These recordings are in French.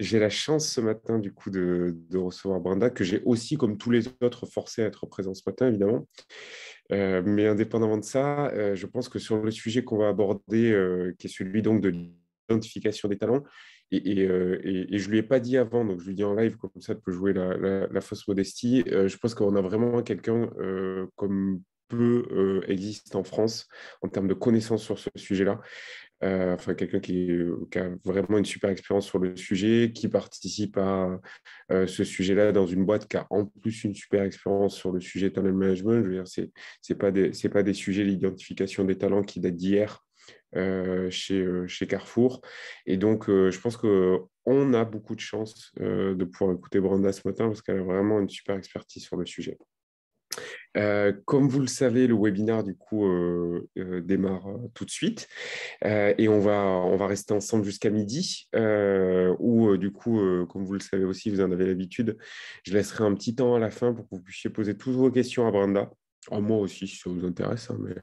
J'ai la chance ce matin, du coup, de recevoir Brenda, que j'ai aussi, comme tous les autres, forcé à être présent ce matin, évidemment. Mais indépendamment de ça, je pense que sur le sujet qu'on va aborder, qui est celui donc de l'identification des talents, et je ne lui ai pas dit avant, donc je lui dis en live, comme ça, elle peut jouer la fausse modestie. Je pense qu'on a vraiment quelqu'un comme peu existe en France en termes de connaissances sur ce sujet-là. Enfin, quelqu'un qui a vraiment une super expérience sur le sujet, qui participe à ce sujet-là dans une boîte qui a en plus une super expérience sur le sujet talent management. Je veux dire, c'est pas des sujets d'identification des talents qui datent d'hier chez Carrefour. Et donc, je pense qu'on a beaucoup de chance de pouvoir écouter Brenda ce matin parce qu'elle a vraiment une super expertise sur le sujet. Comme vous le savez, le webinaire du coup démarre tout de suite et on va rester ensemble jusqu'à midi où du coup, comme vous le savez aussi, vous en avez l'habitude, je laisserai un petit temps à la fin pour que vous puissiez poser toutes vos questions à Brenda. À moi aussi, si ça vous intéresse, hein, mais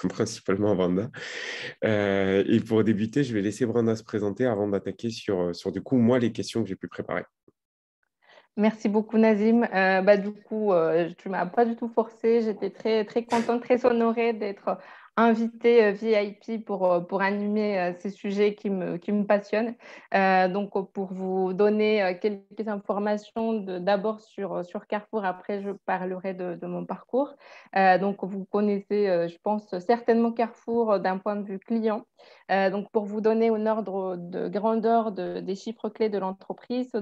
principalement à Brenda. Et pour débuter, je vais laisser Brenda se présenter avant d'attaquer sur du coup, moi, les questions que j'ai pu préparer. Merci beaucoup, Nazim. Du coup, tu ne m'as pas du tout forcée. J'étais très, très contente, très honorée d'être invitée VIP pour animer ces sujets qui me passionnent. Pour vous donner quelques informations d'abord sur Carrefour, après, je parlerai de mon parcours. Vous connaissez, je pense, certainement Carrefour d'un point de vue client. Pour vous donner un ordre de grandeur des chiffres clés de l'entreprise,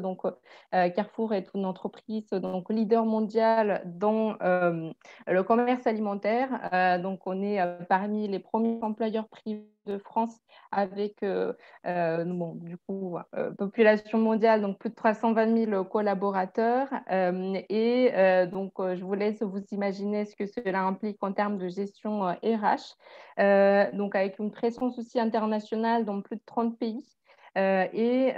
Carrefour est une entreprise donc leader mondial dans le commerce alimentaire. On est parmi les premiers employeurs privés de France avec population mondiale, donc plus de 320 000 collaborateurs. Je vous laisse vous imaginer ce que cela implique en termes de gestion RH. Avec une présence aussi internationale dans plus de 30 pays. Avec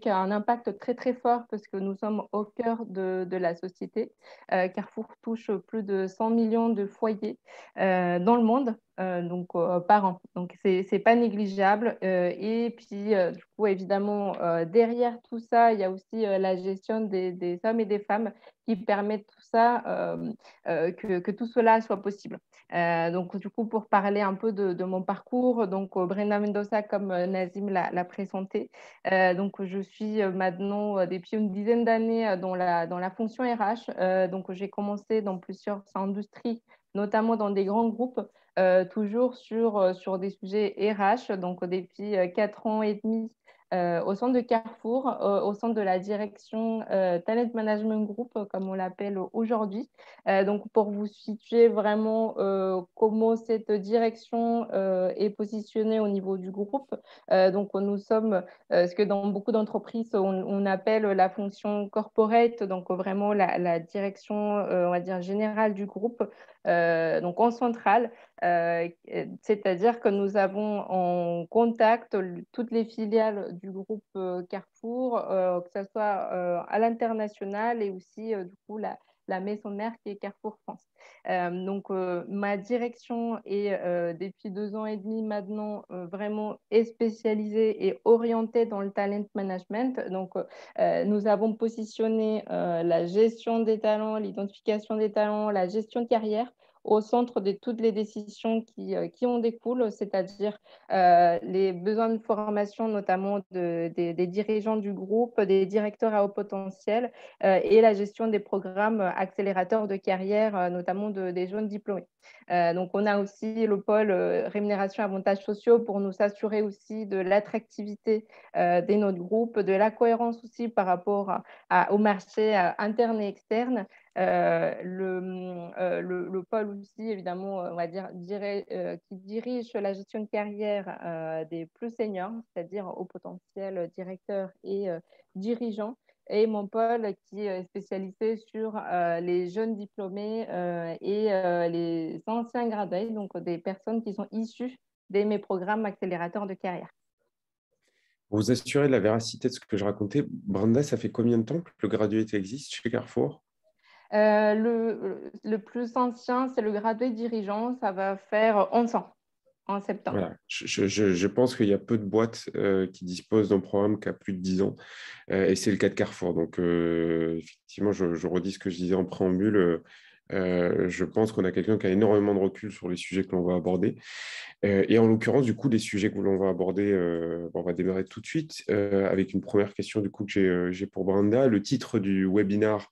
un impact très très fort parce que nous sommes au cœur de la société. Carrefour touche plus de 100 millions de foyers dans le monde par an. Donc, c'est pas négligeable. Du coup, évidemment, derrière tout ça, il y a aussi la gestion des hommes et des femmes qui permettent tout ça, que tout cela soit possible. Du coup, pour parler un peu de mon parcours, Brenda Mendoza, comme Nazim l'a présenté, je suis maintenant depuis une dizaine d'années dans la fonction RH. J'ai commencé dans plusieurs industries, notamment dans des grands groupes, toujours sur des sujets RH. Depuis 4 ans et demi, au sein de Carrefour, au sein de la direction Talent Management Group, comme on l'appelle aujourd'hui. Pour vous situer vraiment comment cette direction est positionnée au niveau du groupe, nous sommes ce que dans beaucoup d'entreprises, on appelle la fonction corporate, donc vraiment la direction, on va dire, générale du groupe, en centrale. C'est-à-dire que nous avons en contact toutes les filiales du groupe Carrefour, que ce soit à l'international et aussi du coup la maison mère qui est Carrefour France. Ma direction est depuis 2 ans et demi maintenant vraiment est spécialisée et orientée dans le talent management. Nous avons positionné la gestion des talents, l'identification des talents, la gestion de carrière au centre de toutes les décisions qui en découlent, c'est-à-dire les besoins de formation, notamment des dirigeants du groupe, des directeurs à haut potentiel et la gestion des programmes accélérateurs de carrière, notamment des jeunes diplômés. On a aussi le pôle rémunération et avantages sociaux pour nous assurer aussi de l'attractivité de notre groupe, de la cohérence aussi par rapport au marché interne et externe. Le pôle aussi, évidemment, on va dire, qui dirige la gestion de carrière des plus seniors, c'est-à-dire au potentiel directeur et dirigeants, et mon pôle qui est spécialisé sur les jeunes diplômés et les anciens gradés, donc des personnes qui sont issues de mes programmes accélérateurs de carrière. Pour vous assurer de la véracité de ce que je racontais, Brenda, ça fait combien de temps que le graduate existe chez Carrefour? Le plus ancien, c'est le gradué dirigeant, ça va faire 11 ans. en septembre. Voilà. Je pense qu'il y a peu de boîtes qui disposent d'un programme qui a plus de 10 ans, et c'est le cas de Carrefour. Donc, effectivement, je redis ce que je disais en préambule. Je pense qu'on a quelqu'un qui a énormément de recul sur les sujets que l'on va aborder. Et en l'occurrence, du coup, les sujets que l'on va aborder, on va démarrer tout de suite avec une première question du coup que j'ai pour Brenda. Le titre du webinar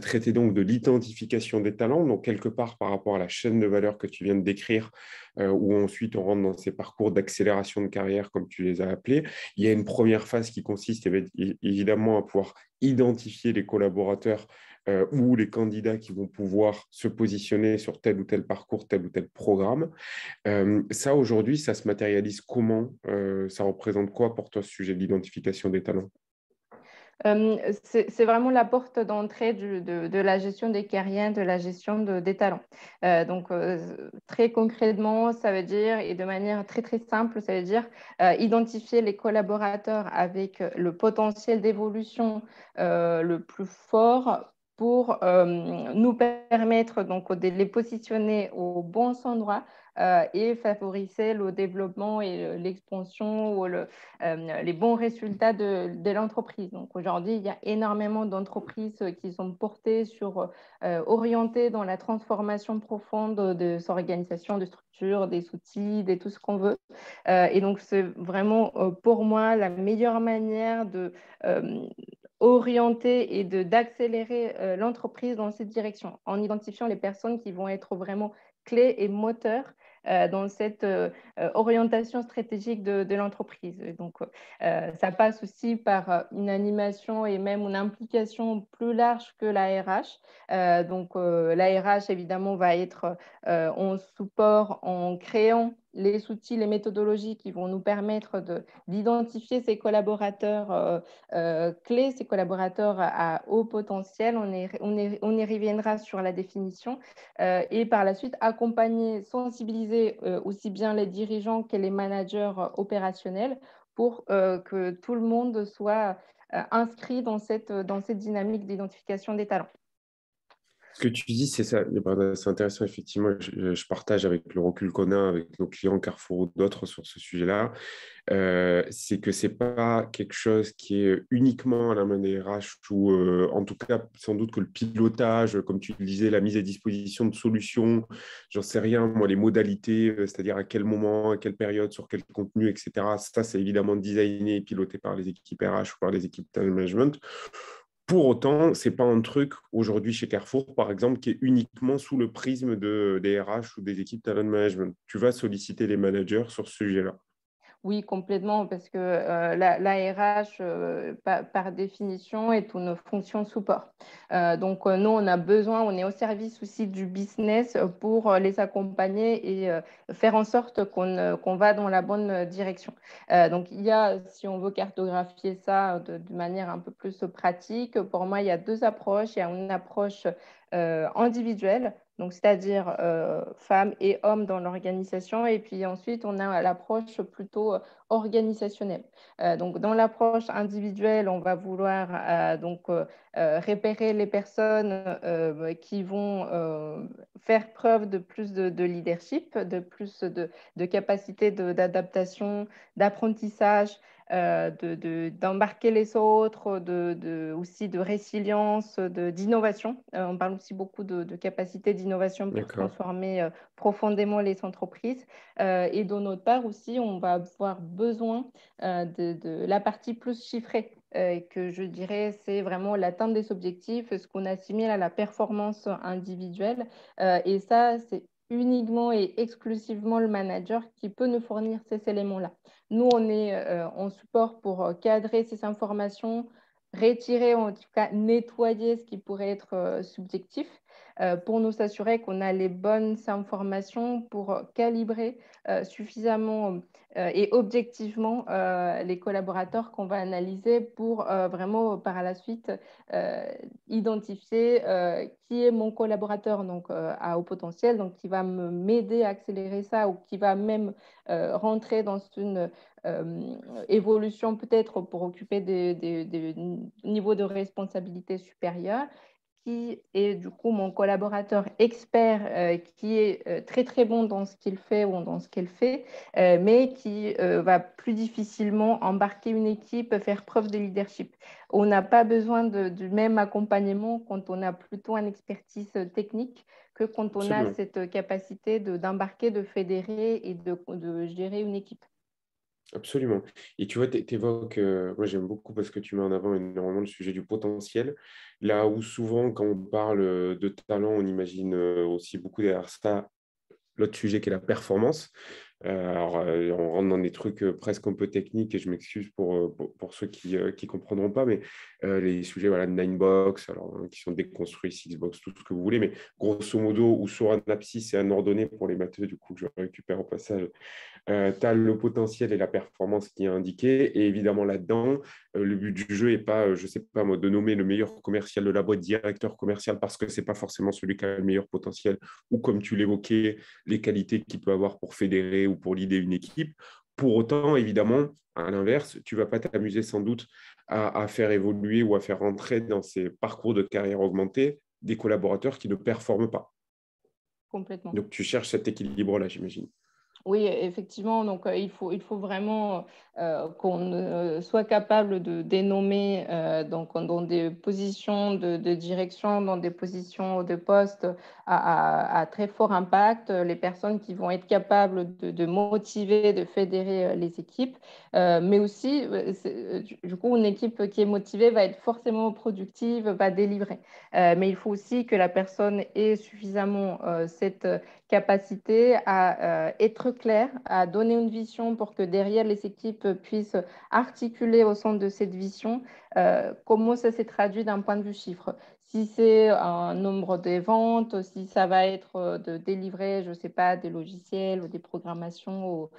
traitait donc de l'identification des talents, donc quelque part par rapport à la chaîne de valeur que tu viens de décrire, où ensuite on rentre dans ces parcours d'accélération de carrière, comme tu les as appelés. Il y a une première phase qui consiste évidemment à pouvoir identifier les collaborateurs ou les candidats qui vont pouvoir se positionner sur tel ou tel parcours, tel ou tel programme. Ça, aujourd'hui, ça se matérialise comment? Ça représente quoi pour toi, ce sujet de l'identification des talents? C'est vraiment la porte d'entrée de la gestion des carrières, de la gestion des talents. Donc, très concrètement, ça veut dire, et de manière très, très simple, ça veut dire identifier les collaborateurs avec le potentiel d'évolution le plus fort pour nous permettre donc, de les positionner aux bons endroits et favoriser le développement et l'expansion ou les bons résultats de l'entreprise. Donc aujourd'hui, il y a énormément d'entreprises qui sont portées sur, orientées dans la transformation profonde de son organisation, de structure, des outils, de tout ce qu'on veut. Et donc c'est vraiment pour moi la meilleure manière de orienter et d'accélérer l'entreprise dans cette direction, en identifiant les personnes qui vont être vraiment clés et moteurs dans cette orientation stratégique de l'entreprise. Donc, ça passe aussi par une animation et même une implication plus large que la RH. Donc, la RH, évidemment, va être en support en créant les outils, les méthodologies qui vont nous permettre d'identifier ces collaborateurs clés, ces collaborateurs à haut potentiel. On y reviendra sur la définition. Et par la suite, accompagner, sensibiliser aussi bien les dirigeants que les managers opérationnels pour que tout le monde soit inscrit dans cette dynamique d'identification des talents. Ce que tu dis, c'est ça. C'est intéressant, effectivement. Je partage avec le recul qu'on a avec nos clients Carrefour ou d'autres sur ce sujet-là. C'est que c'est pas quelque chose qui est uniquement à la main des RH ou en tout cas, sans doute que le pilotage, comme tu le disais, la mise à disposition de solutions, j'en sais rien, moi, les modalités, c'est-à-dire à quel moment, à quelle période, sur quel contenu, etc. Ça, c'est évidemment designé et piloté par les équipes RH ou par les équipes talent management. Pour autant, ce n'est pas un truc aujourd'hui chez Carrefour, par exemple, qui est uniquement sous le prisme des RH ou des équipes talent management. Tu vas solliciter les managers sur ce sujet-là. Oui, complètement, parce que la RH, par définition, est une fonction support. Donc, nous, on a besoin, on est au service aussi du business pour les accompagner et faire en sorte qu'on va dans la bonne direction. Donc, il y a, si on veut cartographier ça de manière un peu plus pratique, pour moi, il y a deux approches. Il y a une approche individuelle, donc c'est-à-dire femmes et hommes dans l'organisation. Et puis ensuite, on a l'approche plutôt organisationnelle. Donc, dans l'approche individuelle, on va vouloir repérer les personnes qui vont faire preuve de plus de leadership, de plus de capacité d'adaptation, d'apprentissage, d'embarquer les autres, aussi de résilience, d'innovation. On parle aussi beaucoup de capacité d'innovation pour D'accord. transformer profondément les entreprises. Et de notre part aussi, on va avoir besoin de la partie plus chiffrée, que je dirais, c'est vraiment l'atteinte des objectifs, ce qu'on assimile à la performance individuelle. Et ça, c'est uniquement et exclusivement le manager qui peut nous fournir ces éléments-là. Nous, on est en support pour cadrer ces informations, retirer, en tout cas nettoyer ce qui pourrait être subjectif, pour nous assurer qu'on a les bonnes informations pour calibrer suffisamment et objectivement les collaborateurs qu'on va analyser pour vraiment par la suite euh, identifier qui est mon collaborateur donc, à haut potentiel, donc qui va m'aider à accélérer ça ou qui va même rentrer dans une évolution peut-être pour occuper des niveaux de responsabilité supérieurs, qui est du coup mon collaborateur expert qui est très très bon dans ce qu'il fait ou dans ce qu'elle fait, mais qui va plus difficilement embarquer une équipe, faire preuve de leadership. On n'a pas besoin du même accompagnement quand on a plutôt une expertise technique que quand on a Absolument. cette capacité d'embarquer, de fédérer et de gérer une équipe. Absolument. Et tu vois, tu évoques, moi j'aime beaucoup parce que tu mets en avant énormément le sujet du potentiel. Là où souvent, quand on parle de talent, on imagine aussi beaucoup derrière ça l'autre sujet qui est la performance. On rentre dans des trucs presque un peu techniques et je m'excuse pour ceux qui ne comprendront pas, mais les sujets voilà, de Ninebox, alors, qui sont déconstruits, Sixbox, tout ce que vous voulez, mais grosso modo, ou sur un abscisse et un ordonné pour les matheux, du coup, que je récupère au passage, tu as le potentiel et la performance qui est indiqué. Et évidemment, là-dedans, le but du jeu n'est pas, je ne sais pas moi, de nommer le meilleur commercial de la boîte directeur commercial parce que ce n'est pas forcément celui qui a le meilleur potentiel ou, comme tu l'évoquais, les qualités qu'il peut avoir pour fédérer ou pour leader une équipe. Pour autant, évidemment, à l'inverse, tu ne vas pas t'amuser sans doute à faire évoluer ou à faire rentrer dans ces parcours de carrière augmentée des collaborateurs qui ne performent pas. Complètement. Donc, tu cherches cet équilibre-là, j'imagine. Oui, effectivement. Donc, il faut vraiment qu'on soit capable de dénommer donc, dans des positions de direction, dans des positions de poste à très fort impact, les personnes qui vont être capables de motiver, de fédérer les équipes. Mais aussi, du coup, une équipe qui est motivée va être forcément productive, va délivrer. Mais il faut aussi que la personne ait suffisamment cette capacité à être clair, à donner une vision pour que derrière les équipes puissent articuler au sein de cette vision comment ça s'est traduit d'un point de vue chiffre. Si c'est un nombre de ventes, si ça va être de délivrer, je ne sais pas, des logiciels ou des programmations,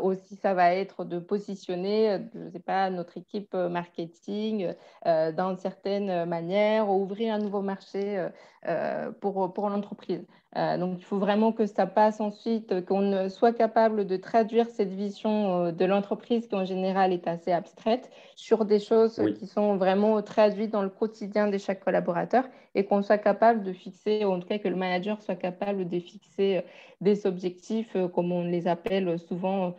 ou si ça va être de positionner, je ne sais pas, notre équipe marketing d'une certaine manière, ou ouvrir un nouveau marché pour l'entreprise. Donc, il faut vraiment que ça passe ensuite, qu'on soit capable de traduire cette vision de l'entreprise qui en général est assez abstraite sur des choses Oui. qui sont vraiment traduites dans le quotidien de chaque collaborateur et qu'on soit capable de fixer, ou en tout cas que le manager soit capable de fixer des objectifs, comme on les appelle souvent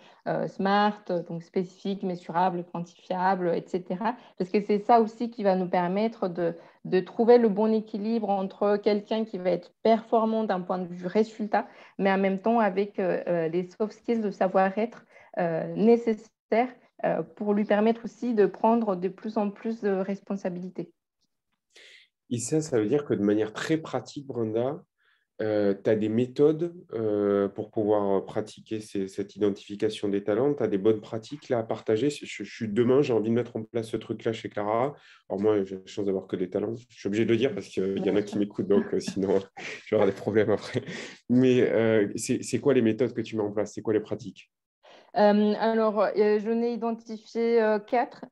SMART, donc spécifiques, mensurables, quantifiables, etc. Parce que c'est ça aussi qui va nous permettre de trouver le bon équilibre entre quelqu'un qui va être performant d'un point de vue résultat, mais en même temps avec les soft skills de savoir-être nécessaires pour lui permettre aussi de prendre de plus en plus de responsabilités. Et ça veut dire que de manière très pratique, Brenda, tu as des méthodes pour pouvoir pratiquer cette identification des talents. Tu as des bonnes pratiques là à partager. Demain, j'ai envie de mettre en place ce truc-là chez Clara. Alors moi, j'ai la chance d'avoir que des talents. Je suis obligé de le dire parce qu'il y en Bien a qui sûr. m'écoutent, donc sinon, je vais avoir des problèmes après. Mais c'est quoi les méthodes que tu mets en place? C'est quoi les pratiques? Je n'ai identifié quatre.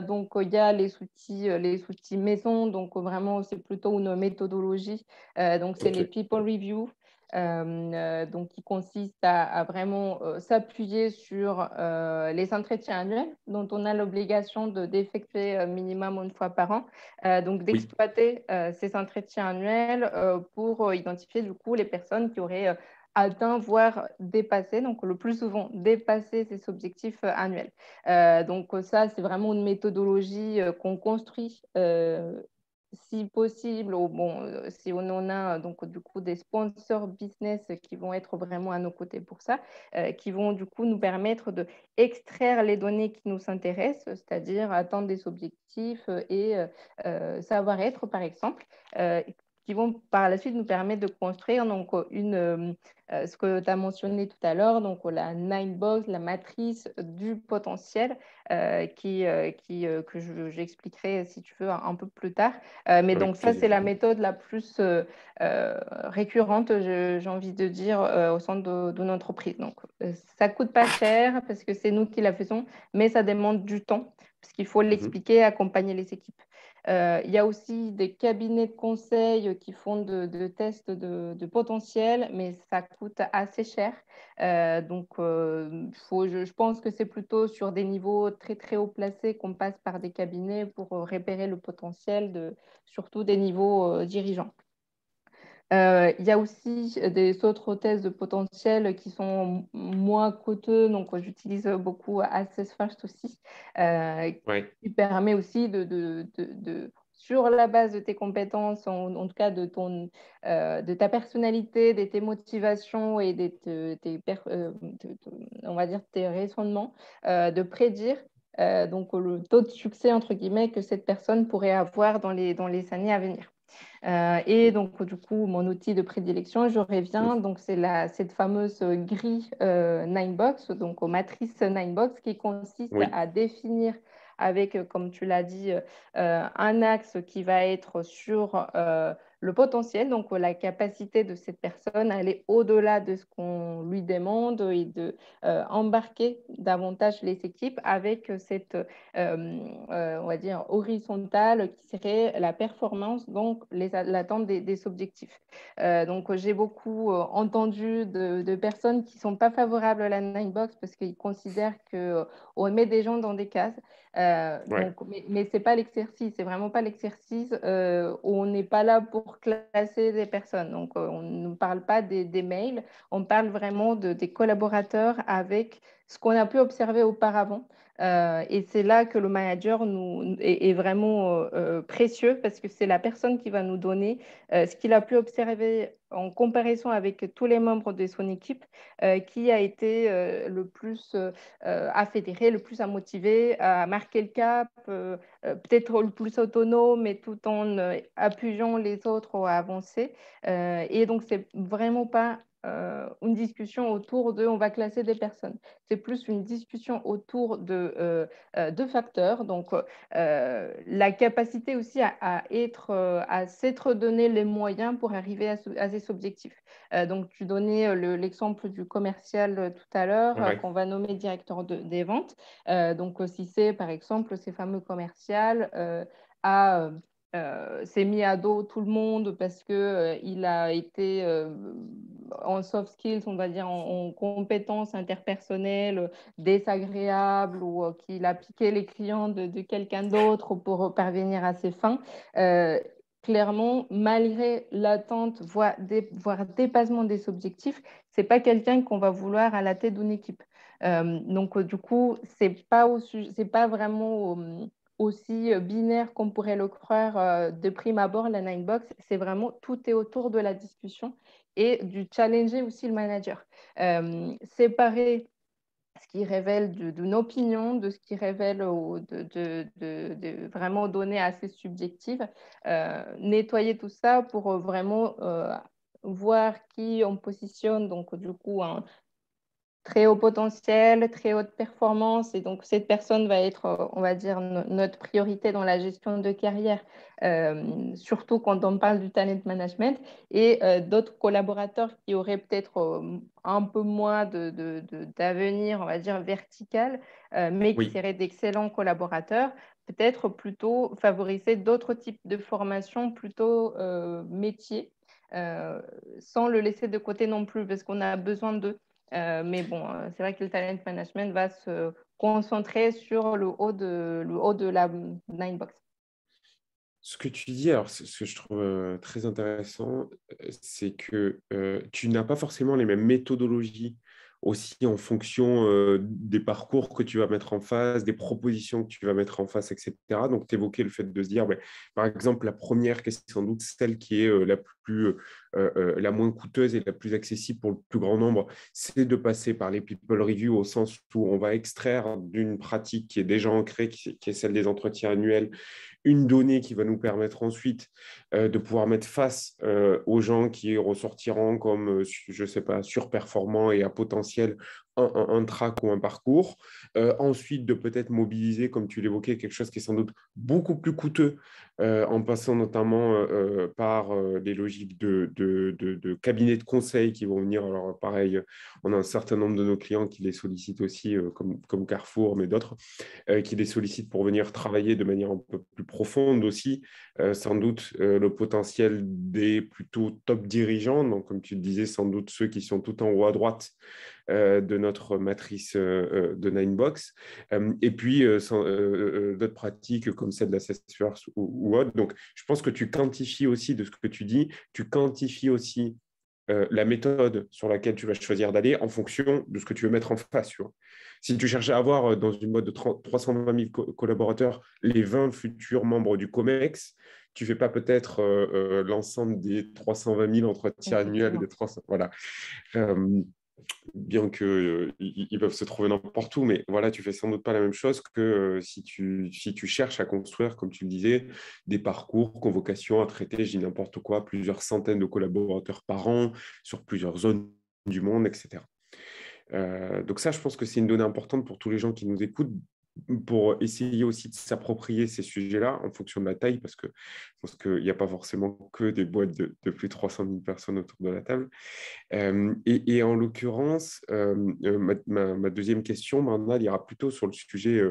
Donc, il y a les outils maison. Donc, vraiment, c'est plutôt une méthodologie. Donc, c'est les Ok, people review. Donc, qui consiste à vraiment s'appuyer sur les entretiens annuels dont on a l'obligation d'effectuer minimum une fois par an. Donc, oui, d'exploiter ces entretiens annuels pour identifier du coup les personnes qui auraient atteint, voire dépassé, donc le plus souvent dépasser ses objectifs annuels. Donc ça, c'est vraiment une méthodologie qu'on construit si possible, ou bon, si on en a donc du coup des sponsors business qui vont être vraiment à nos côtés pour ça, qui vont du coup nous permettre de extraire les données qui nous intéressent, c'est-à-dire atteindre des objectifs et savoir-être par exemple, qui vont par la suite nous permettre de construire donc ce que tu as mentionné tout à l'heure, donc la nine box, la matrice du potentiel, que j'expliquerai si tu veux un peu plus tard. Mais donc avec ça, c'est plaisir. la méthode la plus récurrente, j'ai envie de dire, au sein d'une entreprise. Donc ça coûte pas cher parce que c'est nous qui la faisons, mais ça demande du temps parce qu'il faut Mhm. l'expliquer et accompagner les équipes. Il y a aussi des cabinets de conseil qui font de tests de potentiel, mais ça coûte assez cher. Je pense que c'est plutôt sur des niveaux très, très haut placés qu'on passe par des cabinets pour repérer le potentiel, surtout des niveaux dirigeants. Il y a aussi des autres tests de potentiel qui sont moins coûteux. Donc, j'utilise beaucoup Access First aussi, Ouais, qui permet aussi sur la base de tes compétences, en tout cas de ta personnalité, de tes motivations et on va dire tes raisonnements, de prédire donc le taux de succès, entre guillemets, que cette personne pourrait avoir dans les années à venir. Et donc, du coup, mon outil de prédilection, je reviens, donc c'est cette fameuse grille Ninebox, donc aux matrices Ninebox, qui consiste oui, à définir avec, comme tu l'as dit, un axe qui va être sur le potentiel, donc la capacité de cette personne à aller au-delà de ce qu'on lui demande et de embarquer davantage les équipes avec cette on va dire, horizontale qui serait la performance, donc l'atteinte des objectifs. Donc, j'ai beaucoup entendu de personnes qui ne sont pas favorables à la Ninebox parce qu'ils considèrent qu'on met des gens dans des cases. ouais, Mais ce n'est pas l'exercice, c'est vraiment pas l'exercice. On n'est pas là pour classer des personnes. Donc, on ne parle pas des mails, on parle vraiment des collaborateurs avec ce qu'on a pu observer auparavant. Et c'est là que le manager est vraiment précieux parce que c'est la personne qui va nous donner ce qu'il a pu observer en comparaison avec tous les membres de son équipe, qui a été le plus à fédérer, le plus à motiver, à marquer le cap, peut-être le plus autonome, mais tout en appuyant les autres à avancer. Et donc, c'est vraiment pas une discussion autour de on va classer des personnes. C'est plus une discussion autour de facteurs. Donc, la capacité aussi à s'être donné les moyens pour arriver à ces objectifs. Donc, tu donnais l'exemple du commercial tout à l'heure, ouais. qu'on va nommer directeur des ventes. Donc, si c'est par exemple ces fameux commercial à s'est mis à dos tout le monde parce que il a été en soft skills, on va dire en compétences interpersonnelles désagréables, ou qu'il a piqué les clients de quelqu'un d'autre pour parvenir à ses fins. Euh, Clairement, malgré l'attente, voire dépassement des objectifs, c'est pas quelqu'un qu'on va vouloir à la tête d'une équipe. Donc, du coup, c'est pas vraiment aussi binaire qu'on pourrait le croire de prime abord, la Ninebox. C'est vraiment tout est autour de la discussion et du challenger aussi le manager. Séparer ce qui révèle d'une opinion, de ce qui révèle de vraiment données assez subjectives, nettoyer tout ça pour vraiment voir qui on positionne, donc du coup un très haut potentiel, très haute performance. Et donc, cette personne va être, on va dire, notre priorité dans la gestion de carrière, surtout quand on parle du talent management. Et d'autres collaborateurs qui auraient peut-être un peu moins d'avenir, on va dire, vertical, mais qui Oui. seraient d'excellents collaborateurs, peut-être plutôt favoriser d'autres types de formations, plutôt métiers. euh, Sans le laisser de côté non plus, parce qu'on a besoin de mais bon, c'est vrai que le talent management va se concentrer sur le haut de la Ninebox. Ce que tu dis, alors ce que je trouve très intéressant, c'est que tu n'as pas forcément les mêmes méthodologies aussi en fonction des parcours que tu vas mettre en face, des propositions que tu vas mettre en face, etc. Donc, tu évoquais le fait de se dire, ben, par exemple, la première, qui est sans doute celle qui est la moins coûteuse et la plus accessible pour le plus grand nombre, c'est de passer par les people reviews au sens où on va extraire d'une pratique qui est déjà ancrée, qui est celle des entretiens annuels, une donnée qui va nous permettre ensuite de pouvoir mettre face aux gens qui ressortiront comme, je ne sais pas, surperformants et à potentiel un track ou un parcours. Ensuite, de peut-être mobiliser, comme tu l'évoquais, quelque chose qui est sans doute beaucoup plus coûteux en passant notamment par les logiques de cabinets de conseil qui vont venir. Alors, pareil, on a un certain nombre de nos clients qui les sollicitent aussi, comme Carrefour, mais d'autres, qui les sollicitent pour venir travailler de manière un peu plus profonde aussi. Sans doute le potentiel des plutôt top dirigeants, donc comme tu le disais, sans doute ceux qui sont tout en haut à droite de notre matrice de Ninebox. Et puis, d'autres pratiques comme celle de la Salesforce ou autre. Donc, je pense que tu quantifies aussi de ce que tu dis, tu quantifies aussi la méthode sur laquelle tu vas choisir d'aller en fonction de ce que tu veux mettre en face. Tu vois. Si tu cherches à avoir dans une boîte de 320 000 collaborateurs les 20 futurs membres du COMEX, tu ne fais pas peut-être l'ensemble des 320 000 entretiens annuels et des 300. Voilà. Bien qu'ils peuvent se trouver n'importe où, mais voilà, tu fais sans doute pas la même chose que si tu cherches à construire, comme tu le disais, des parcours, convocations à traiter, je dis n'importe quoi, plusieurs centaines de collaborateurs par an, sur plusieurs zones du monde, etc. Donc ça, je pense que c'est une donnée importante pour tous les gens qui nous écoutent, pour essayer aussi de s'approprier ces sujets-là en fonction de la taille, parce que je pense qu'il n'y a pas forcément que des boîtes de plus de 300 000 personnes autour de la table. Et en l'occurrence, ma deuxième question, maintenant, elle ira plutôt sur le sujet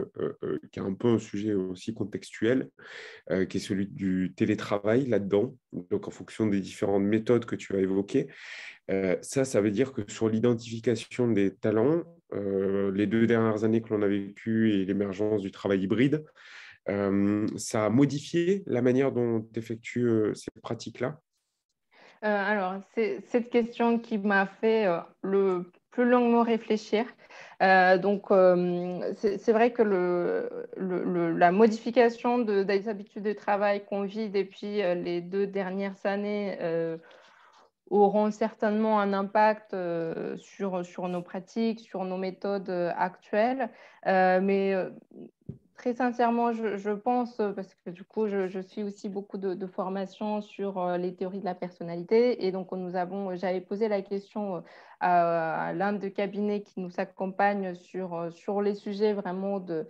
qui est un peu un sujet aussi contextuel, qui est celui du télétravail là-dedans, donc en fonction des différentes méthodes que tu as évoquées. Ça veut dire que sur l'identification des talents, les 2 dernières années que l'on a vécues et l'émergence du travail hybride, ça a modifié la manière dont tu effectues ces pratiques-là? Alors, c'est cette question qui m'a fait le plus longuement réfléchir. C'est vrai que la modification des habitudes de travail qu'on vit depuis les 2 dernières années auront certainement un impact sur nos pratiques, sur nos méthodes actuelles. Mais très sincèrement, je pense, parce que du coup, je suis aussi beaucoup de formations sur les théories de la personnalité. Et donc, j'avais posé la question à l'un des cabinets qui nous accompagne sur les sujets vraiment de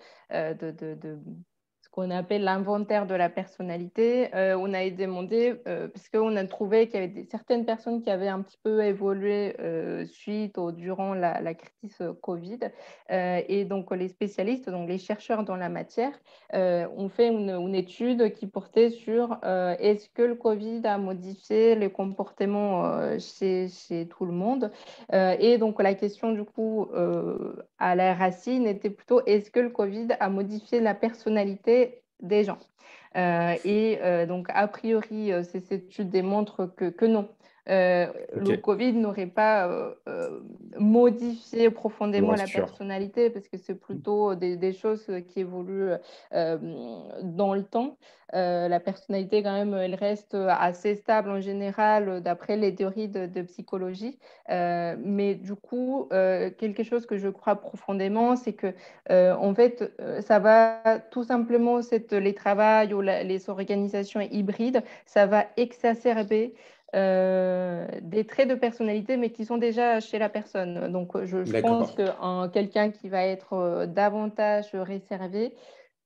ce qu'on appelle l'inventaire de la personnalité. On a demandé, parce qu'on a trouvé qu'il y avait certaines personnes qui avaient un petit peu évolué suite ou durant la crise Covid. Et donc, les spécialistes, donc les chercheurs dans la matière, ont fait une étude qui portait sur est-ce que le Covid a modifié les comportements chez tout le monde. Et donc, la question, du coup, à la racine était plutôt est-ce que le Covid a modifié la personnalité des gens? Donc, a priori, ces études démontrent que non. Le Ok, Covid n'aurait pas modifié ça me profondément la rassure. personnalité parce que c'est plutôt des choses qui évoluent euh, dans le temps. La personnalité, quand même, elle reste assez stable en général d'après les théories de psychologie. Mais du coup, quelque chose que je crois profondément, c'est que en fait, ça va tout simplement, les travails ou les organisations hybrides, ça va exacerber des traits de personnalité, mais qui sont déjà chez la personne. Donc, je pense D'accord. que quelqu'un qui va être davantage réservé,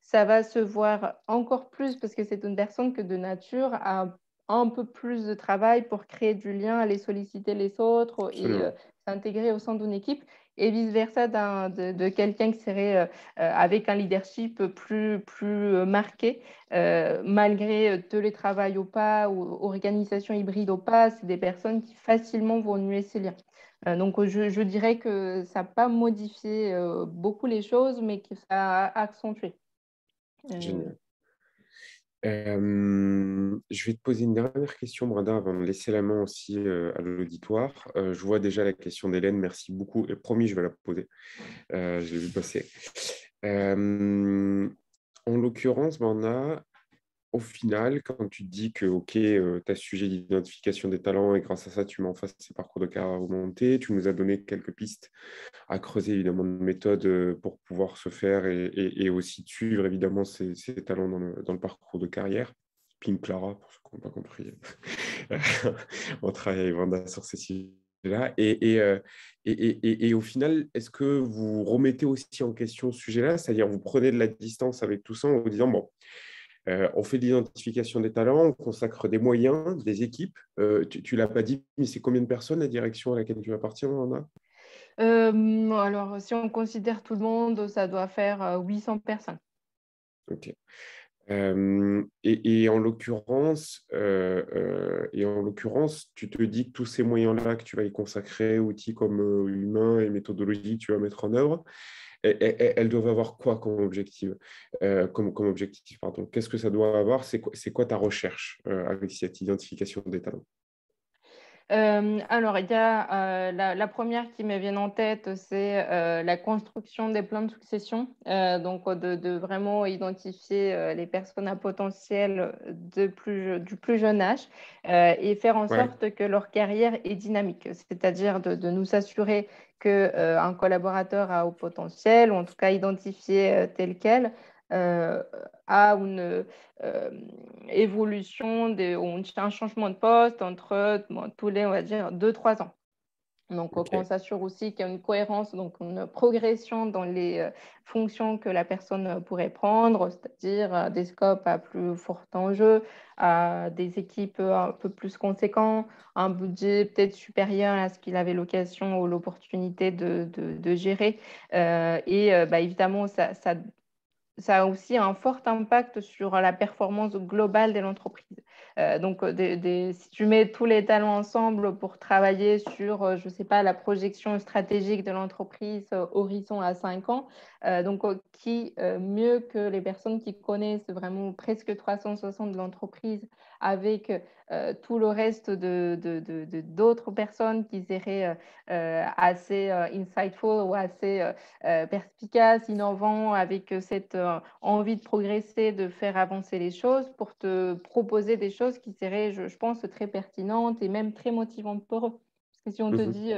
ça va se voir encore plus parce que c'est une personne que de nature a un peu plus de travail pour créer du lien, aller solliciter les autres et Absolument. s'intégrer au sein d'une équipe. Et vice-versa de quelqu'un qui serait avec un leadership plus marqué, malgré télétravail ou pas, ou organisation hybride ou pas, c'est des personnes qui facilement vont nuer ces liens. Donc, je dirais que ça n'a pas modifié beaucoup les choses, mais que ça a accentué. Euh, Génial. Je vais te poser une dernière question, Brenda, avant de laisser la main aussi à l'auditoire. Je vois déjà la question d'Hélène, merci beaucoup. Et promis, je vais la poser. Je l'ai vu passer. En l'occurrence, Brenda, au final, quand tu te dis que, OK, tu as ce sujet d'identification des talents et grâce à ça, tu mets en face ces parcours de carrière augmentés, tu nous as donné quelques pistes à creuser, évidemment, de méthodes pour pouvoir se faire et aussi de suivre, évidemment, ces talents dans le parcours de carrière. Pim Clara, pour ceux qui n'ont pas compris. On travaille avec Vanda sur ces sujets-là. Et au final, est-ce que vous remettez aussi en question ce sujet-là? C'est-à-dire, vous prenez de la distance avec tout ça en vous disant, bon, On fait de l'identification des talents, on consacre des moyens, des équipes. Tu ne l'as pas dit, mais c'est combien de personnes la direction à laquelle tu appartiens, Anna? Alors, si on considère tout le monde, ça doit faire 800 personnes. Ok. Et en l'occurrence, tu te dis que tous ces moyens-là que tu vas y consacrer, outils comme humains et méthodologies que tu vas mettre en œuvre, elles doivent avoir quoi comme objectif, comme objectif, pardon. Qu'est-ce que ça doit avoir? C'est quoi ta recherche avec cette identification des talents? Alors, il y a la première qui me vient en tête, c'est la construction des plans de succession. Donc, de vraiment identifier les personnes à potentiel du plus jeune âge et faire en Ouais, sorte que leur carrière est dynamique. C'est-à-dire de nous assurer qu'un collaborateur a au potentiel, ou en tout cas identifié tel quel, euh, a une euh, évolution, un changement de poste entre bon, tous les, on va dire, 2 3 ans. Donc, qu'on ok. s'assure aussi qu'il y a une cohérence, donc une progression dans les fonctions que la personne pourrait prendre, c'est-à-dire des scopes à plus fort enjeu, à des équipes un peu plus conséquents, un budget peut-être supérieur à ce qu'il avait l'occasion ou l'opportunité de gérer. Bah, évidemment, ça a aussi un fort impact sur la performance globale de l'entreprise. Donc, si tu mets tous les talents ensemble pour travailler sur, je ne sais pas, la projection stratégique de l'entreprise horizon à 5 ans, donc qui mieux que les personnes qui connaissent vraiment presque 360 de l'entreprise avec tout le reste d'autres personnes qui seraient assez insightful ou assez perspicace, innovant, avec cette envie de progresser, de faire avancer les choses pour te proposer des choses qui seraient, je pense, très pertinentes et même très motivantes pour eux. Parce que si on te Mhm. dit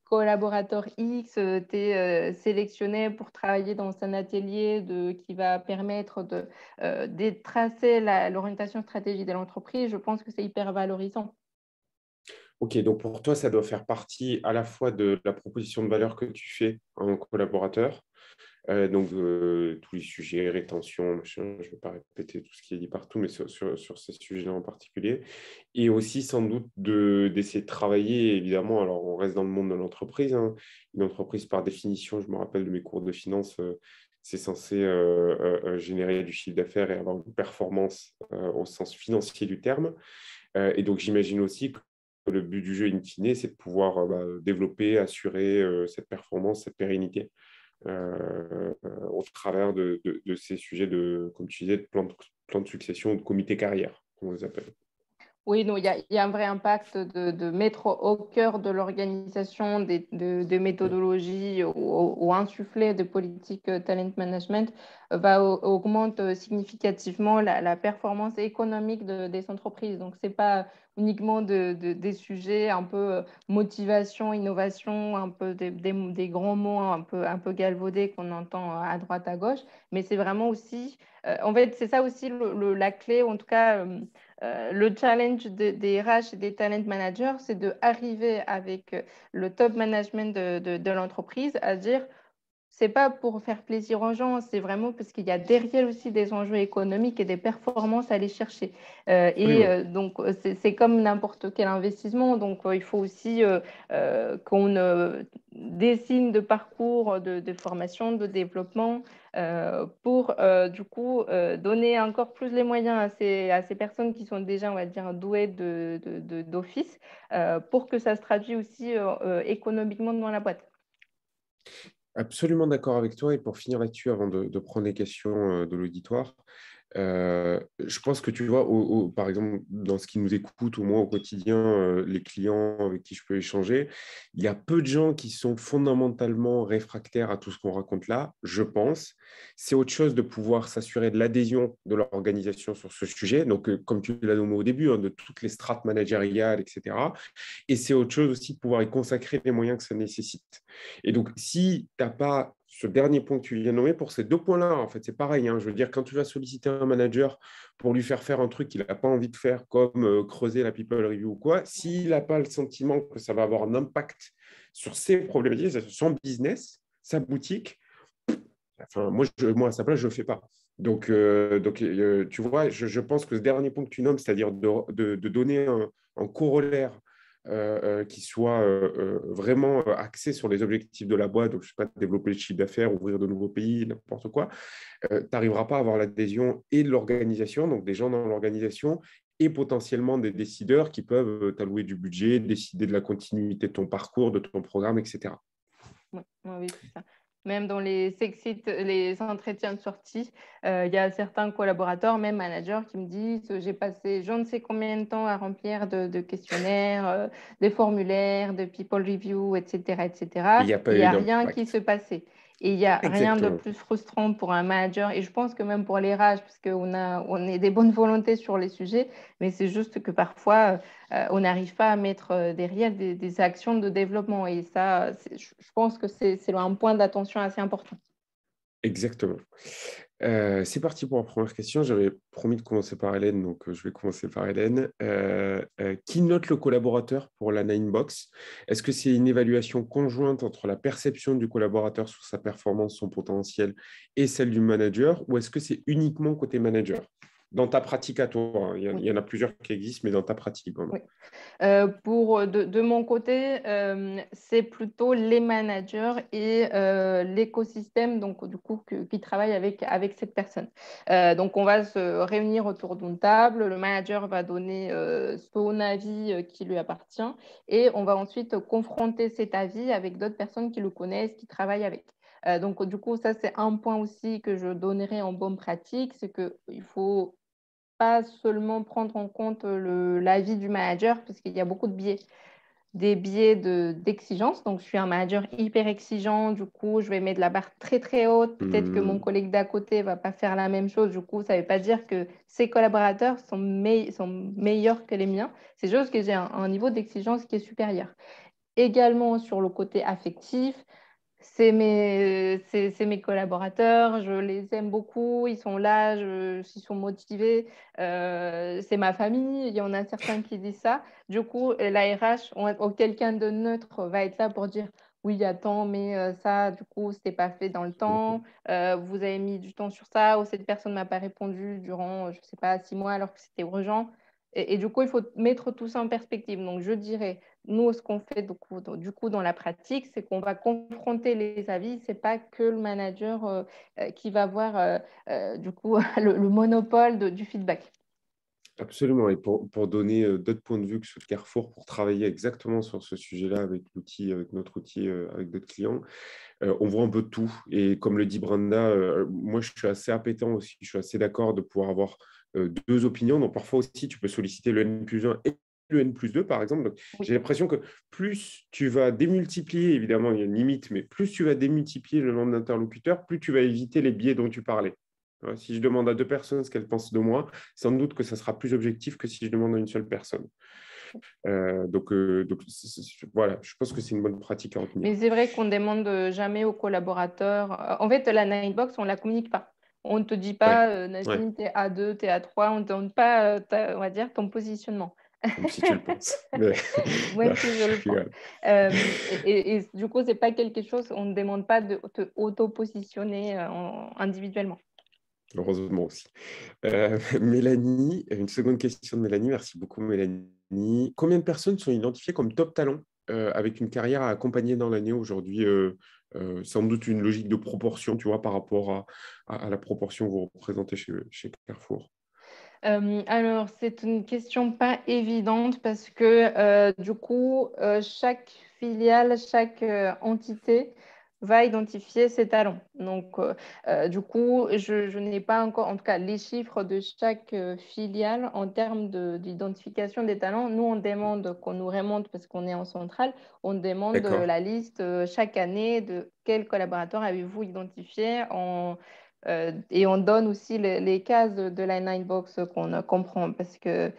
collaborateur X, tu es sélectionné pour travailler dans un atelier qui va permettre de tracer l'orientation stratégique de l'entreprise, je pense que c'est hyper valorisant. Ok, donc pour toi, ça doit faire partie à la fois de la proposition de valeur que tu fais à un collaborateur, tous les sujets, rétention, machin, je ne vais pas répéter tout ce qui est dit partout, mais sur ces sujets-là en particulier. Et aussi sans doute d'essayer de travailler, évidemment, alors on reste dans le monde de l'entreprise, hein. Une entreprise, par définition, je me rappelle de mes cours de finance, c'est censé générer du chiffre d'affaires et avoir une performance au sens financier du terme. Et donc j'imagine aussi que le but du jeu, in fine, c'est de pouvoir développer, assurer cette performance, cette pérennité au travers de ces sujets comme tu disais, de plan de succession ou de comité carrière, on les appelle. Oui, non, il y a un vrai impact de mettre au cœur de l'organisation des méthodologies ou insuffler des politiques talent management augmente significativement la performance économique des entreprises. Donc, ce n'est pas uniquement des sujets un peu motivation, innovation, un peu des grands mots un peu galvaudés qu'on entend à droite, à gauche, mais c'est vraiment aussi, en fait, c'est ça aussi la clé, ou en tout cas le challenge des RH et des talent managers, c'est d'arriver avec le top management de l'entreprise à dire, c'est pas pour faire plaisir aux gens, c'est vraiment parce qu'il y a derrière aussi des enjeux économiques et des performances à aller chercher. Absolument. Donc, c'est comme n'importe quel investissement. Donc, il faut aussi qu'on dessine de parcours de formation, de développement pour, du coup, donner encore plus les moyens à ces personnes qui sont déjà, on va dire, douées d'office pour que ça se traduise aussi économiquement dans la boîte. Absolument d'accord avec toi. Et pour finir là-dessus, avant de prendre les questions de l'auditoire, je pense que tu vois, par exemple, dans ce qui nous écoute, ou moi au quotidien, les clients avec qui je peux échanger, il y a peu de gens qui sont fondamentalement réfractaires à tout ce qu'on raconte là, je pense. C'est autre chose de pouvoir s'assurer de l'adhésion de l'organisation sur ce sujet, donc comme tu l'as nommé au début, hein, de toutes les strates managériales, etc. Et c'est autre chose aussi de pouvoir y consacrer les moyens que ça nécessite. Et donc, si tu n'as pas ce dernier point que tu viens de nommer, pour ces deux points-là, en fait, c'est pareil, hein. Je veux dire, quand tu vas solliciter un manager pour lui faire un truc qu'il n'a pas envie de faire, comme creuser la people review ou quoi, s'il n'a pas le sentiment que ça va avoir un impact sur ses problématiques, sur son business, sa boutique, enfin, moi à sa place, je ne le fais pas. Tu vois, je pense que ce dernier point que tu nommes, c'est-à-dire de donner un corollaire qui soit vraiment axé sur les objectifs de la boîte, donc je ne sais pas, développer le chiffre d'affaires, ouvrir de nouveaux pays, n'importe quoi, tu n'arriveras pas à avoir l'adhésion et de l'organisation, donc des gens dans l'organisation, et potentiellement des décideurs qui peuvent t'allouer du budget, décider de la continuité de ton parcours, de ton programme, etc. Ouais, ouais, oui, c'est ça. Même dans les exit, les entretiens de sortie, il y a certains collaborateurs, même managers, qui me disent j'ai passé je ne sais combien de temps à remplir de questionnaires, des formulaires, de people review, etc., Et il etc. n'y a pas Il n'y eu a rien qui se d'impact. passait. Et il n'y a rien de Exactement. plus frustrant pour un manager, et je pense que même pour les RH, parce on est des bonnes volontés sur les sujets, mais c'est juste que parfois, on n'arrive pas à mettre derrière des actions de développement. Et ça, je pense que c'est un point d'attention assez important. Exactement. C'est parti pour la première question. J'avais promis de commencer par Hélène, donc je vais commencer par Hélène. Qui note le collaborateur pour la Ninebox? Est-ce que c'est une évaluation conjointe entre la perception du collaborateur sur sa performance, son potentiel et celle du manager, ou est-ce que c'est uniquement côté manager? Dans ta pratique à toi, hein, il Oui. y en a plusieurs qui existent, mais dans ta pratique, vraiment. Oui. De mon côté, c'est plutôt les managers et l'écosystème donc, du coup, qui travaille avec cette personne. Donc, on va se réunir autour d'une table. Le manager va donner son avis qui lui appartient et on va ensuite confronter cet avis avec d'autres personnes qui le connaissent, qui travaillent avec. Donc, du coup, ça, c'est un point aussi que je donnerai en bonne pratique, c'est qu'il faut pas seulement prendre en compte l'avis du manager, parce qu'il y a beaucoup de biais, des biais d'exigence. Donc, je suis un manager hyper exigeant, du coup, je vais mettre la barre très, très haute. Peut-être que mon Hmm, collègue d'à côté va pas faire la même chose. Du coup, ça ne veut pas dire que ses collaborateurs sont meilleurs que les miens. C'est juste que j'ai un niveau d'exigence qui est supérieur. Également, sur le côté affectif, c'est mes collaborateurs, je les aime beaucoup, ils sont là, ils sont motivés. C'est ma famille, il y en a certains qui disent ça. Du coup, la RH ou quelqu'un de neutre va être là pour dire oui, attends, mais ça, du coup, c'était pas fait dans le temps. Vous avez mis du temps sur ça, ou cette personne m'a pas répondu durant, je sais pas, 6 mois alors que c'était urgent. Et du coup, il faut mettre tout ça en perspective. Donc, je dirais nous, ce qu'on fait du coup dans la pratique, c'est qu'on va confronter les avis. C'est pas que le manager qui va avoir du coup le monopole du feedback. absolument. Et pour donner d'autres points de vue que ceux de Carrefour, pour travailler exactement sur ce sujet-là avec l'outil, avec notre outil, avec d'autres clients, on voit un peu de tout. Et comme le dit Brenda, moi, je suis assez appétent aussi. Je suis assez d'accord de pouvoir avoir deux opinions. Donc, parfois aussi, tu peux solliciter le N+1 et le N+2, par exemple. Donc, Oui. j'ai l'impression que plus tu vas démultiplier, évidemment, il y a une limite, mais plus tu vas démultiplier le nombre d'interlocuteurs, plus tu vas éviter les biais dont tu parlais. Si je demande à deux personnes ce qu'elles pensent de moi, sans doute que ça sera plus objectif que si je demande à une seule personne. Voilà, je pense que c'est une bonne pratique à Mais retenir. c'est vrai qu'on ne demande jamais aux collaborateurs. En fait, la Ninebox, on ne la communique pas. On ne te dit Ouais, pas, ouais, Nazim, tu es A2, tu es A3. On ne te donne pas, on va dire, ton positionnement. comme si tu le penses. Mais... non, Même si je le je pense. rigole. Et du coup, c'est pas quelque chose, on ne demande pas de te auto-positionner individuellement. Heureusement aussi. Mélanie, une seconde question de Mélanie. Merci beaucoup, Mélanie. Combien de personnes sont identifiées comme top talents avec une carrière à accompagner dans l'année aujourd'hui sans doute une logique de proportion, tu vois, par rapport à la proportion que vous représentez chez Carrefour. Alors, c'est une question pas évidente parce que du coup, chaque filiale, chaque entité va identifier ses talents. Donc, du coup, je n'ai pas encore, en tout cas, les chiffres de chaque filiale en termes d'identification des talents. Nous, on demande qu'on nous remonte parce qu'on est en centrale, on demande D'accord. la liste chaque année de quels collaborateurs avez-vous identifié et on donne aussi les cases de la Ninebox qu'on comprend parce que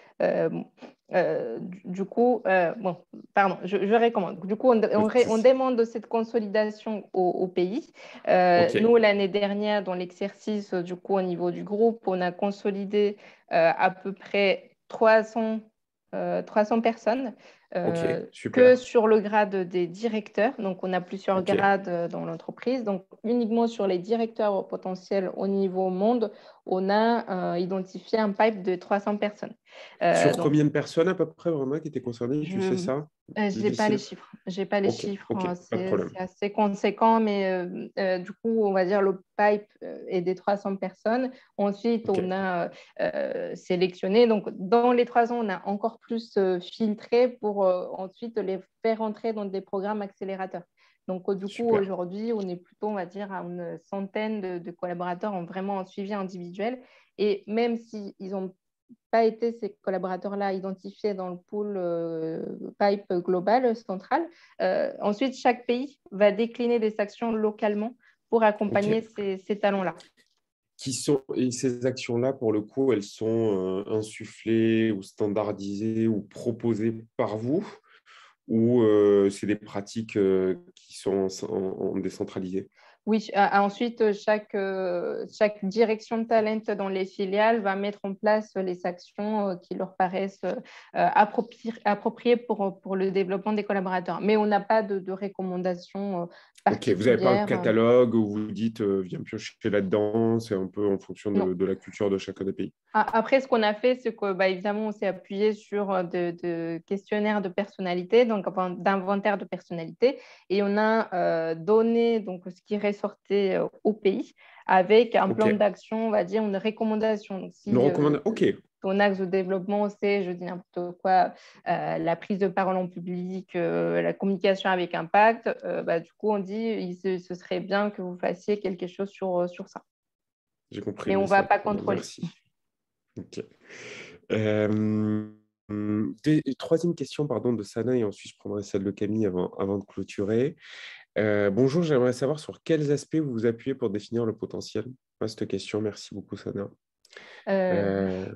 du coup, bon, pardon, je recommande. Du coup, on demande cette consolidation au pays. OK. Nous, l'année dernière, dans l'exercice, du coup, au niveau du groupe, on a consolidé à peu près 300 personnes. Ok, que super. sur le grade des directeurs. Donc, on a plusieurs Ok, grades dans l'entreprise. Donc, uniquement sur les directeurs potentiels au niveau monde, on a identifié un pipe de 300 personnes. sur Donc, combien de personnes à peu près, vraiment, qui étaient concernées? Tu sais je ça? j'ai pas les Difficile. chiffres. J'ai pas les Ok, chiffres. ok, pas de C'est problème. assez conséquent, mais du coup, on va dire le pipe est des 300 personnes. Ensuite, Ok, on a sélectionné. Donc, dans les 3 ans, on a encore plus filtré pour ensuite les faire entrer dans des programmes accélérateurs. Donc, du coup, super. aujourd'hui, on est plutôt, on va dire, à une centaine de collaborateurs en vraiment en suivi individuel. Et même s'ils ont pas été ces collaborateurs-là identifiés dans le pool pipe global central. Ensuite, chaque pays va décliner des actions localement pour accompagner Ok. ces talents-là. Et ces actions-là, pour le coup, elles sont insufflées ou standardisées ou proposées par vous, ou c'est des pratiques qui sont en décentralisées? Oui, ensuite, chaque direction de talent dans les filiales va mettre en place les actions qui leur paraissent appropriées pour le développement des collaborateurs. Mais on n'a pas de recommandations Ok, vous n'avez pas un particulières. catalogue où vous dites viens piocher là-dedans, c'est un peu en fonction Non. de la culture de chacun des pays. Après, ce qu'on a fait, c'est que, bah, évidemment, on s'est appuyé sur de questionnaires de personnalité, donc enfin, d'inventaire de personnalité, et on a donné donc, ce qui ressortait au pays avec un Ok, plan d'action, on va dire, une recommandation. Donc, une si recommandation. Ok, ton axe de développement, c'est, je dis n'importe quoi, la prise de parole en public, la communication avec impact, bah, du coup, on dit ce serait bien que vous fassiez quelque chose sur ça. j'ai compris Mais le on ne va message. pas Très bien, contrôler. merci. Ok. Troisième question, pardon, de Sana, et ensuite je prendrai celle de Camille avant de clôturer. Bonjour, j'aimerais savoir sur quels aspects vous vous appuyez pour définir le potentiel. Vaste question, merci beaucoup, Sana. Euh, Euh,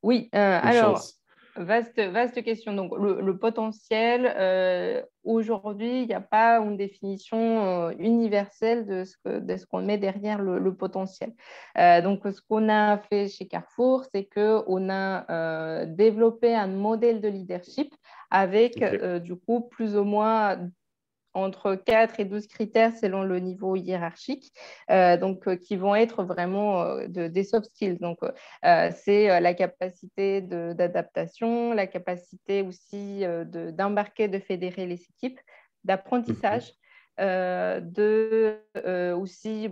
Oui, Bonne alors, chance. vaste question. Donc, le potentiel, aujourd'hui, il n'y a pas une définition universelle de ce qu'on met derrière le potentiel. Donc, ce qu'on a fait chez Carrefour, c'est qu'on a développé un modèle de leadership avec, Ok, du coup, plus ou moins entre 4 et 12 critères selon le niveau hiérarchique, qui vont être vraiment des soft skills. Donc, c'est la capacité d'adaptation, la capacité aussi d'embarquer, de fédérer les équipes, mhm, d'apprentissage, aussi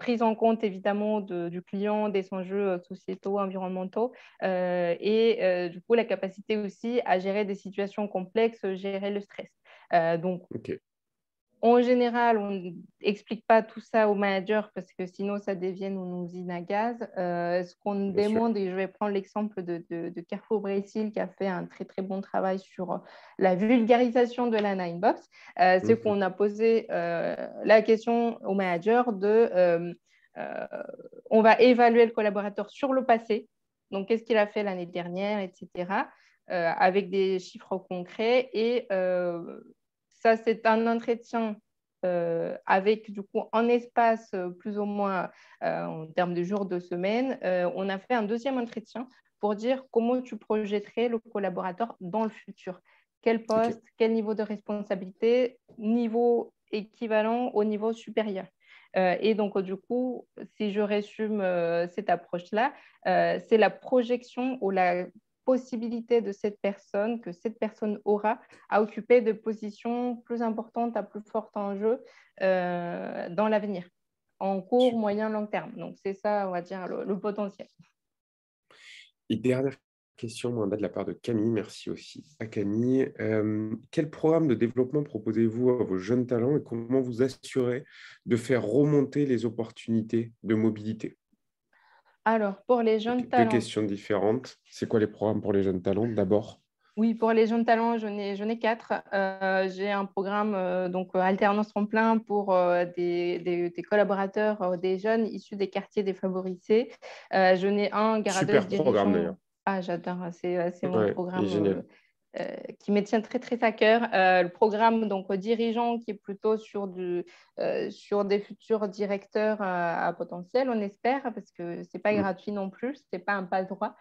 prise en compte évidemment du client, des enjeux sociétaux, environnementaux, du coup la capacité aussi à gérer des situations complexes, gérer le stress. Donc, ok, en général, on n'explique pas tout ça aux managers parce que sinon, ça devient une usine à gaz. Ce qu'on bien sûr. demande, et je vais prendre l'exemple de Carrefour Brésil qui a fait un très, très bon travail sur la vulgarisation de la Ninebox, c'est Mhm, qu'on a posé la question aux managers euh, on va évaluer le collaborateur sur le passé, donc qu'est-ce qu'il a fait l'année dernière, etc., avec des chiffres concrets et ça, c'est un entretien avec du coup un espace plus ou moins en termes de jours, de semaines. On a fait un deuxième entretien pour dire comment tu projetterais le collaborateur dans le futur. Quel ok, poste, quel niveau de responsabilité, niveau équivalent au niveau supérieur. Et donc, du coup, si je résume cette approche-là, c'est la projection ou la possibilité de cette personne, que cette personne aura à occuper des positions plus importantes, à plus fort enjeu dans l'avenir, en court, super. moyen, long terme. Donc, c'est ça, on va dire, le potentiel. Et dernière question, Mwanda, de la part de Camille. Merci aussi à Camille. Quel programme de développement proposez-vous à vos jeunes talents et comment vous assurez de faire remonter les opportunités de mobilité? Alors, pour les jeunes Deux talents, questions différentes. C'est quoi les programmes pour les jeunes talents d'abord? oui, pour les jeunes talents, j'en ai quatre. J'ai un programme, alternance tremplin pour des collaborateurs, des jeunes issus des quartiers défavorisés. J'en ai un grados Super programme d'ailleurs. dirigeant. Ah, j'adore, c'est mon Ouais, il est programme génial. qui me tient très, très à cœur. Le programme dirigeant qui est plutôt sur des futurs directeurs à potentiel, on espère, parce que ce n'est pas gratuit non plus, ce n'est pas un passe droit.